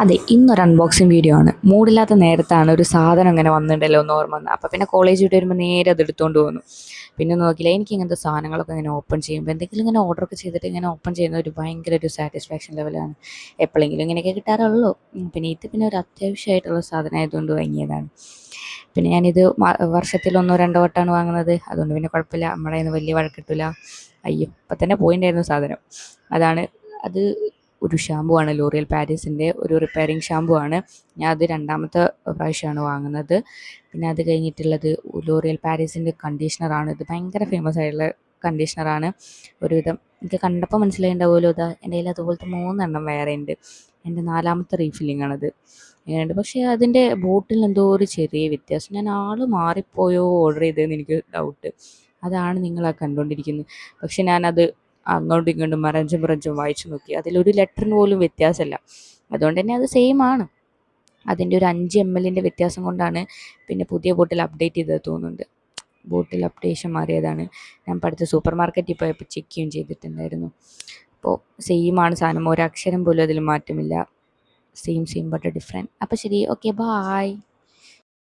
അതെ, ഇന്നൊരു unboxing video ആണ്. മൂടില്ലാത്ത നേരത്താണ് ഒരു സാധനം ഇങ്ങനെ വന്നിട്ടുണ്ടല്ലോ എന്ന് ഓർമ്മ വന്നത്. അപ്പോൾ പിന്നെ കോളേജ് വിട്ട് വരുമ്പോൾ നേരെ അത് എടുത്തുകൊണ്ട് പോന്നു. പിന്നെ നോക്കിയില്ല, എനിക്ക് ഇങ്ങനത്തെ സാധനങ്ങളൊക്കെ ഇങ്ങനെ ഓപ്പൺ ചെയ്യുമ്പോൾ എന്തെങ്കിലും ഇങ്ങനെ ഓർഡറൊക്കെ ചെയ്തിട്ട് ഇങ്ങനെ ഓപ്പൺ ചെയ്യുന്ന ഒരു ഭയങ്കര ഒരു സാറ്റിസ്ഫാക്ഷൻ ലെവലാണ്. എപ്പോഴെങ്കിലും ഇങ്ങനെയൊക്കെ കിട്ടാറുള്ളൂ. പിന്നെ ഇത് പിന്നെ ഒരു അത്യാവശ്യമായിട്ടുള്ള സാധനം ആയതുകൊണ്ട് വാങ്ങിയതാണ്. പിന്നെ ഞാനിത് വർഷത്തിൽ ഒന്നോ രണ്ടോ വട്ടമാണ് വാങ്ങുന്നത്. അതുകൊണ്ട് പിന്നെ കുഴപ്പമില്ല, നമ്മുടെ കയ്യിൽ നിന്ന് വലിയ വഴക്കിട്ടില്ല. അയ്യോ, ഇപ്പം തന്നെ പോയിട്ടുണ്ടായിരുന്നു സാധനം. അതാണ് അത്. ഒരു ഷാമ്പു ആണ്, ലോറിയൽ പാരീസിൻ്റെ ഒരു റിപ്പയറിങ് ഷാമ്പു ആണ്. ഞാൻ അത് രണ്ടാമത്തെ പ്രാവശ്യമാണ് വാങ്ങുന്നത്. പിന്നെ അത് കഴിഞ്ഞിട്ടുള്ളത് ലോറിയൽ പാരീസിൻ്റെ കണ്ടീഷണറാണ്. ഇത് ഭയങ്കര ഫേമസ് ആയിട്ടുള്ള കണ്ടീഷണറാണ്. ഒരുവിധം എനിക്ക് കണ്ടപ്പോൾ മനസ്സിലായിട്ടുണ്ടാവുമല്ലോ, ഇതാ എൻ്റെ കയ്യിൽ അതുപോലത്തെ 3 വേറെ ഉണ്ട്. എൻ്റെ 4ാമത്തെ റീഫില്ലിംഗ് ആണത്. ഉണ്ട്, പക്ഷേ അതിൻ്റെ ബോട്ടിൽ എന്തോ ഒരു ചെറിയ വ്യത്യാസം. ഞാൻ ആൾ മാറിപ്പോയോ ഓർഡർ ചെയ്തതെന്ന് എനിക്ക് ഡൗട്ട്. അതാണ് നിങ്ങളാ കണ്ടുകൊണ്ടിരിക്കുന്നത്. പക്ഷെ ഞാനത് അങ്ങോട്ടും ഇങ്ങോട്ടും മറഞ്ചും പിറഞ്ചും വായിച്ചു നോക്കി, അതിലൊരു ലെറ്ററിന് പോലും വ്യത്യാസമില്ല. അതുകൊണ്ട് തന്നെ അത് സെയിം ആണ്. അതിൻ്റെ ഒരു 5 ml വ്യത്യാസം കൊണ്ടാണ് പിന്നെ പുതിയ ബോട്ടിൽ അപ്ഡേറ്റ് ചെയ്തത് തോന്നുന്നുണ്ട്. ബോട്ടിൽ അപ്ഡേഷൻ മാറിയതാണ്. ഞാൻ അടുത്ത സൂപ്പർ മാർക്കറ്റിൽ പോയപ്പോൾ ചെക്ക് ചെയ്യുകയും ചെയ്തിട്ടുണ്ടായിരുന്നു. അപ്പോൾ സെയിം ആണ് സാധനം, ഒരക്ഷരം പോലും അതിൽ മാറ്റമില്ല. Same but different. അപ്പോൾ ശരി, ഓക്കെ, ബായ്.